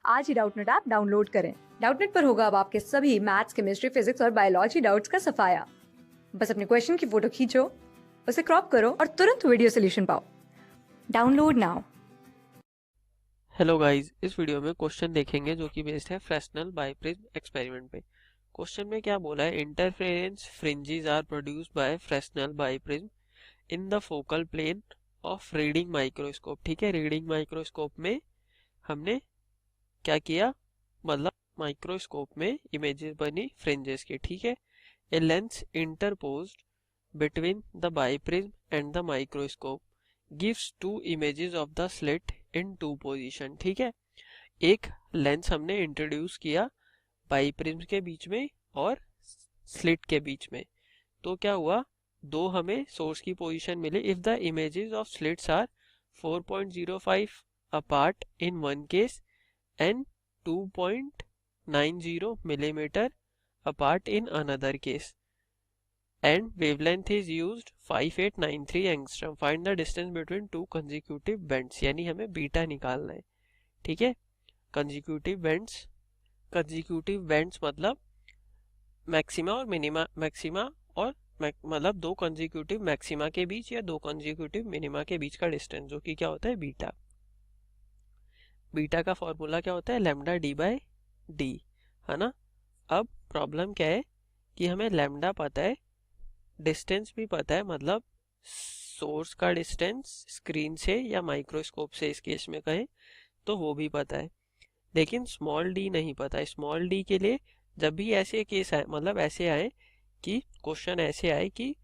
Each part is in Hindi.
आज ही डाउटनेट ऐप डाउनलोड करें। डाउटनेट पर होगा अब आपके सभी मैथ्स, केमिस्ट्री, फिजिक्स और बायोलॉजी डाउट्स का सफाया। बस अपने क्वेश्चन की फोटो खींचो, उसे क्रॉप करो और तुरंत वीडियो सोल्यूशन पाओ। Download now. हेलो गाइस, इस वीडियो में क्वेश्चन देखेंगे जो कि बेस्ड है फ्रेस्नेल बाइप्रिज्म एक्सपेरिमेंट पे। क्वेश्चन में क्या बोला है, interference fringes are produced by Fresnel biprism in the focal plane of reading microscope. ठीक है, रीडिंग माइक्रोस्कोप में हमने क्या किया, मतलब माइक्रोस्कोप में इमेजेस बनी फ्रिंजेस की। ठीक है, a lens interposed between the biprism and the microscope gives two images of the slit in two position. ठीक है, एक लेंस हमने इंट्रोड्यूस किया बाइप्रिज्म के बीच में और स्लिट के बीच में, तो क्या हुआ, दो हमें सोर्स की पोजीशन मिली। If the images of slits are 4.05 apart in one case and 2.90 millimeter apart in another case and wavelength is used 5893 angstrom, find the distance between two consecutive bends। यानी हमें बीटा निकालना है। ठीक है, कंजिक्यूटिव बेंड्स मतलब मैक्सिमा और मिनिमा, मैक्सिमा और मतलब दो कंजिक्यूटिव मैक्सिमा के बीच या दो कंजिक्यूटिव मिनिमा के बीच का डिस्टेंस, जो कि क्या होता है, बीटा। बीटा का फॉर्मूला क्या होता है, लैम्डा डी बाय डी, है ना। अब प्रॉब्लम क्या है कि हमें लैम्डा पता है, डिस्टेंस भी पता है, मतलब सोर्स का डिस्टेंस स्क्रीन से या माइक्रोस्कोप से इस केस में कहें तो वो भी पता है, लेकिन स्मॉल डी नहीं पता है। स्मॉल डी के लिए जब भी ऐसे केस आए, मतलब ऐसे आए कि क्वेश्चन ऐसे आए कि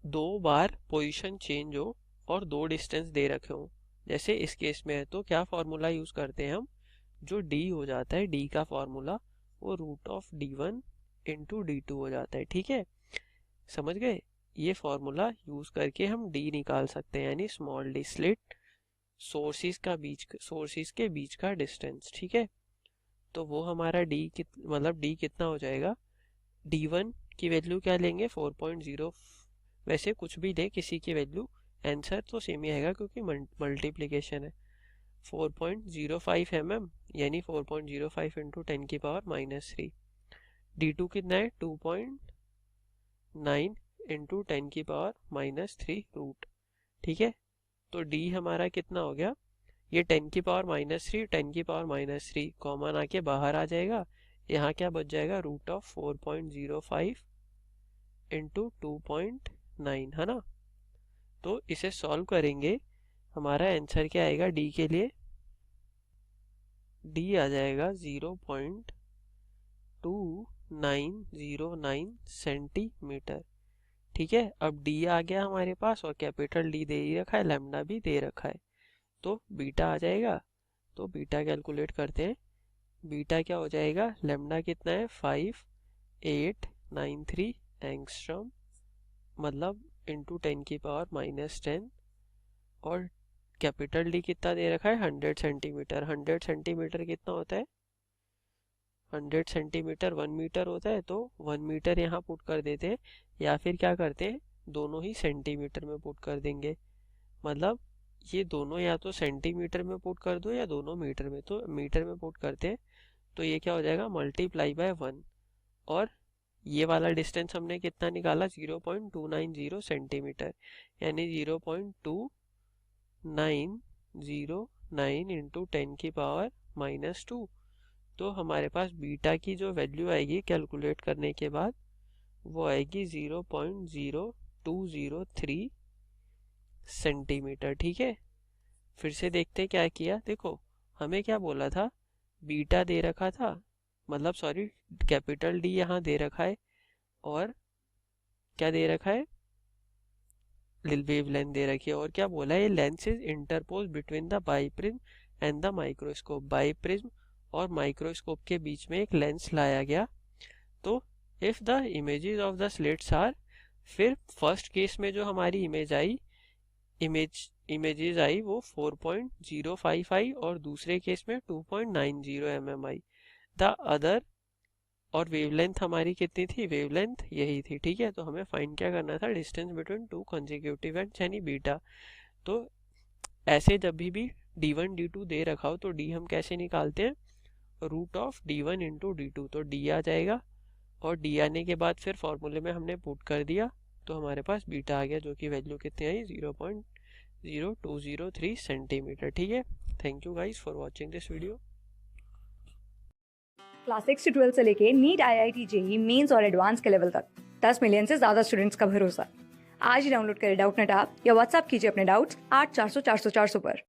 दो बार पोजीशन चेंज हो और दो डिस्टेंस दे रखे हो, जैसे इस केस में है, तो क्या फॉर्मूला यूज करते हैं हम, जो डी हो जाता है, डी का फॉर्मूला वो root of d1 into d2 हो जाता है। ठीक है, समझ गए, ये फॉर्मूला यूज करके हम डी निकाल सकते हैं, यानी स्मॉल डी, स्लिट सोर्सेस के बीच का डिस्टेंस। ठीक है, तो वो हमारा डी मतलब डी कितना हो जाएगा, d1 की वैल्यू क्या लेंगे, 4.0, वैसे कुछ भी ले किसी की वैल्यू, आंसर तो सेम ही आएगा क्योंकि मल्टीप्लीकेशन है। 4.05 mm यानी 4.05 इंटू 10 की पावर -3। d2 कितना है, 2.9 इंटू 10 की पावर -3 रूट। ठीक है, तो d हमारा कितना हो गया, ये 10 की पावर -3, 10 की पावर -3 कॉमन आके बाहर आ जाएगा, यहाँ क्या बच जाएगा, रूट ऑफ 4.05 इंटू 2.9, है ना। तो इसे सॉल्व करेंगे, हमारा आंसर क्या आएगा, डी के लिए डी आ जाएगा 0.2909 सेंटीमीटर। ठीक है, अब डी आ गया हमारे पास और कैपिटल डी दे ही रखा है, लैम्डा भी दे रखा है, तो बीटा आ जाएगा। तो बीटा कैलकुलेट करते हैं, बीटा क्या हो जाएगा, लैम्डा कितना है, 5893 एंगस्ट्रॉम, मतलब इंटू 10 की पावर -10, और कैपिटल डी कितना दे रखा है, 100 सेंटीमीटर। 100 सेंटीमीटर कितना होता है, 100 सेंटीमीटर 1 मीटर होता है, तो 1 मीटर यहाँ पुट कर देते हैं, या फिर क्या करते हैं, दोनों ही सेंटीमीटर में पुट कर देंगे। मतलब ये दोनों या तो सेंटीमीटर में पुट कर दो या दोनों मीटर में, तो मीटर में पुट करते हैं, तो ये क्या हो जाएगा, मल्टीप्लाई बाय 1, और ये वाला डिस्टेंस हमने कितना निकाला, 0.290 सेंटीमीटर, यानी 0.2909 इंटू 10 की पावर -2। तो हमारे पास बीटा की जो वैल्यू आएगी कैलकुलेट करने के बाद, वो आएगी 0.0203 सेंटीमीटर। ठीक है, फिर से देखते क्या किया, देखो हमें क्या बोला था, बीटा दे रखा था, मतलब सॉरी कैपिटल डी यहाँ दे रखा है, और क्या दे रखा है, वेव लेंथ दे रखी है, और क्या बोला है, lens is interpose between the biprism and the microscope. Biprism और माइक्रोस्कोप के बीच में एक लेंस लाया गया। तो if the images of the slits are, फिर फर्स्ट केस में जो हमारी इमेजेस आई वो 4.05 आई, और दूसरे केस में 2.90 mm आई। द अदर, और वेवलेंथ हमारी कितनी थी, वेवलेंथ यही थी। ठीक है, तो हमें फाइंड क्या करना था, distance between two consecutive ends यानी बीटा। तो ऐसे जब भी d1 d2 दे रखा हो तो d हम कैसे निकालते हैं, root of d1 into d2, तो d आ जाएगा और d आने के बाद फिर फॉर्मूले में हमने पुट कर दिया तो हमारे पास बीटा आ गया, जो कि वैल्यू कितनी आई 0.0203 सेंटीमीटर। ठीक है, thank you guys for watching this video. Class 6 से 12 से लेके नीट, IIT, जेई, मेंस और एडवांस के लेवल तक 10 मिलियन से ज्यादा स्टूडेंट्स का भरोसा। आज ही डाउनलोड करें डाउटनेट ऐप या व्हाट्सएप कीजिए अपने डाउट्स 8400 400 400 पर।